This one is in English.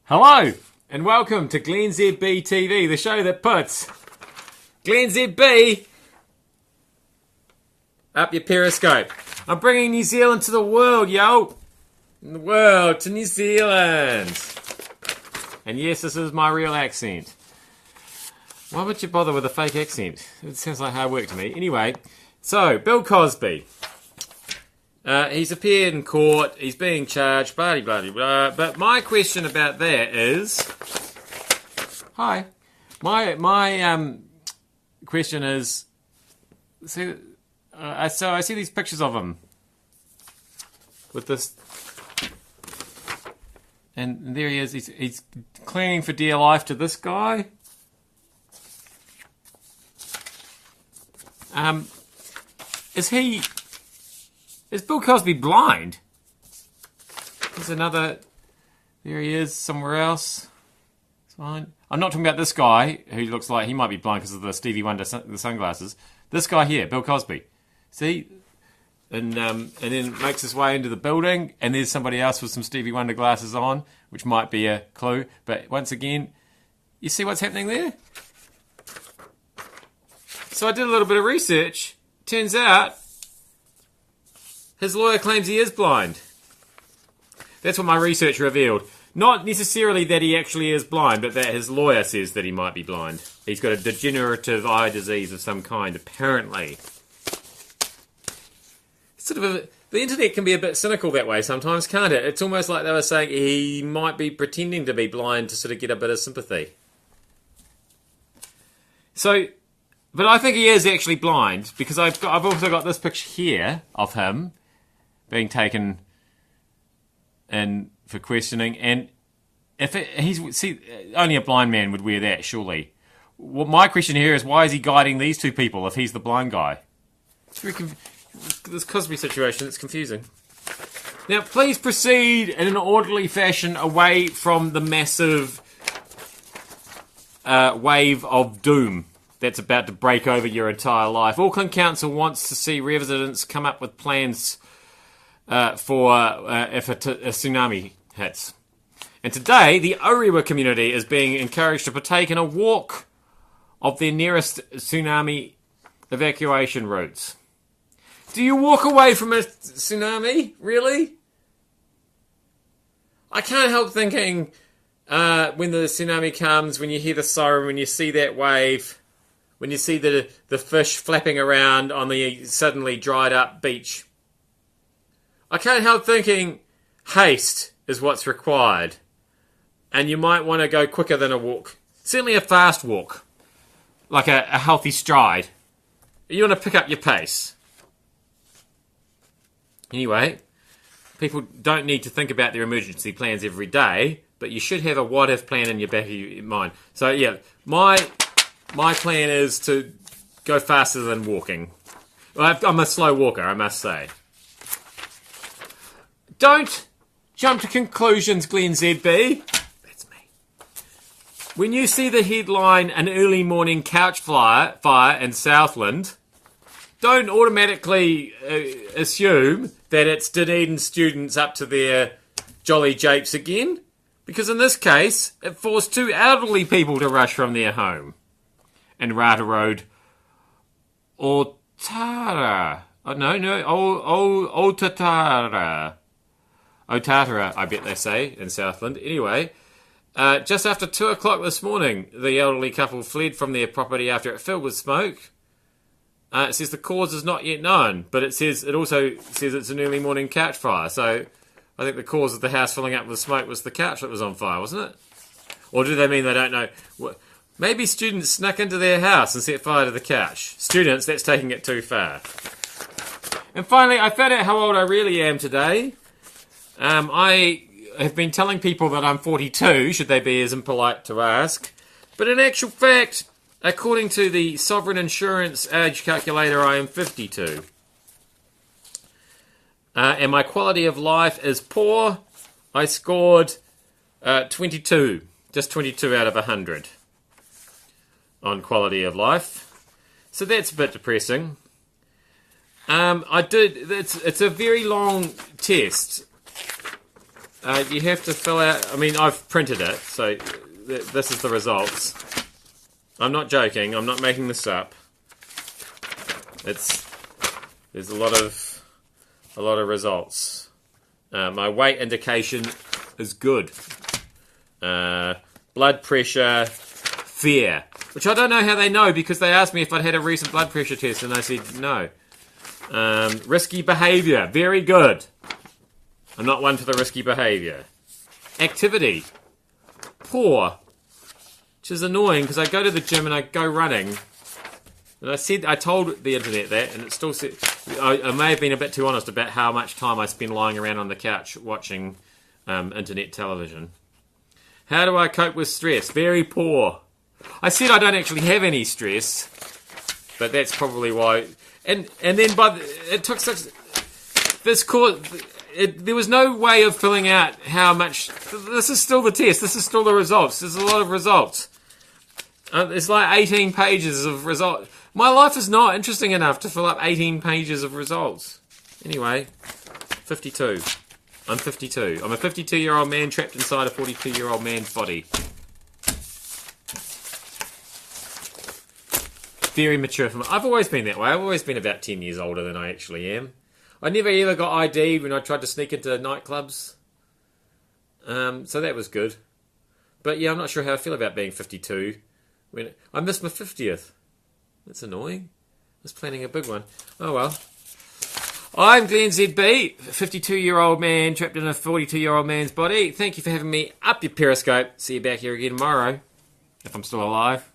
Hello, and welcome to glennzb TV, the show that puts glennzb up your Periscope. I'm bringing New Zealand to the world, yo! The world to New Zealand. And yes, this is my real accent. Why would you bother with a fake accent? It sounds like hard work to me. Anyway, so, Bill Cosby. He's appeared in court, he's being charged, blah, blah, blah, blah. But my question about that is... Hi. My question is... So I see these pictures of him. With this... And there he is, he's clinging for dear life to this guy. Is Bill Cosby blind? There's another... There he is, somewhere else. It's fine. I'm not talking about this guy, who looks like he might be blind because of the Stevie Wonder the sunglasses. This guy here, Bill Cosby. See? And then makes his way into the building, and there's somebody else with some Stevie Wonder glasses on, which might be a clue. But once again, you see what's happening there? So I did a little bit of research. Turns out, his lawyer claims he is blind. That's what my research revealed. Not necessarily that he actually is blind, but that his lawyer says that he might be blind. He's got a degenerative eye disease of some kind, apparently. The internet can be a bit cynical that way sometimes, can't it? It's almost like they were saying he might be pretending to be blind to sort of get a bit of sympathy. So... But I think he is actually blind, because I've also got this picture here of him being taken in for questioning, and only a blind man would wear that, surely. Well, my question here is, why is he guiding these two people if he's the blind guy? It's this Cosby situation, it's confusing. Now, please proceed in an orderly fashion away from the massive wave of doom that's about to break over your entire life. Auckland Council wants to see residents come up with plans for if a tsunami hits. And today, the Orewa community is being encouraged to partake in a walk of their nearest tsunami evacuation routes. Do you walk away from a tsunami? Really? I can't help thinking when the tsunami comes, when you hear the siren, when you see that wave... When you see the fish flapping around on the suddenly dried up beach. I can't help thinking haste is what's required. And you might want to go quicker than a walk. Certainly a fast walk. Like a healthy stride. You want to pick up your pace. Anyway, people don't need to think about their emergency plans every day, but you should have a what-if plan in your back of your mind. So yeah, My plan is to go faster than walking. I'm a slow walker, I must say. Don't jump to conclusions, glennzb. That's me. When you see the headline, an early morning couch fire in Southland, don't automatically assume that it's Dunedin students up to their jolly japes again. Because in this case, it forced two elderly people to rush from their home. And Rata Road, Otara. Otara, I bet they say, in Southland. Anyway, just after 2 o'clock this morning, the elderly couple fled from their property after it filled with smoke. It says the cause is not yet known, but it also says it's an early morning couch fire. So I think the cause of the house filling up with smoke was the couch that was on fire, wasn't it? Or do they mean they don't know... Maybe students snuck into their house and set fire to the couch. Students, that's taking it too far. And finally, I found out how old I really am today. I have been telling people that I'm 42, should they be as impolite to ask. But in actual fact, according to the Sovereign Insurance age calculator, I am 52. And my quality of life is poor. I scored 22. Just 22 out of 100. On quality of life. So that's a bit depressing. It's a very long test. You have to fill out... I mean, I've printed it, so this is the results. I'm not joking. I'm not making this up. There's a lot of results. My weight indication is good. Blood pressure, fear. Which I don't know how they know, because they asked me if I'd had a recent blood pressure test, and I said no. Risky behaviour, very good. I'm not one for the risky behaviour. Activity, poor. Which is annoying, because I go to the gym and I go running. And I told the internet that, and it still said... I may have been a bit too honest about how much time I spend lying around on the couch watching internet television. How do I cope with stress? Very poor. I said I don't actually have any stress, but that's probably why. And then it took such... This course... there was no way of filling out how much... This is still the test. This is still the results. There's a lot of results. It's like 18 pages of results. My life is not interesting enough to fill up 18 pages of results. Anyway, 52. I'm 52. I'm a 52-year-old man trapped inside a 42-year-old man's body. Very mature. I've always been that way. I've always been about 10 years older than I actually am. I never ever got ID'd when I tried to sneak into nightclubs. So that was good. But yeah, I'm not sure how I feel about being 52. I missed my 50th. That's annoying. I was planning a big one. Oh well. I'm glennzb, 52-year-old man trapped in a 42-year-old man's body. Thank you for having me up your Periscope. See you back here again tomorrow, if I'm still alive.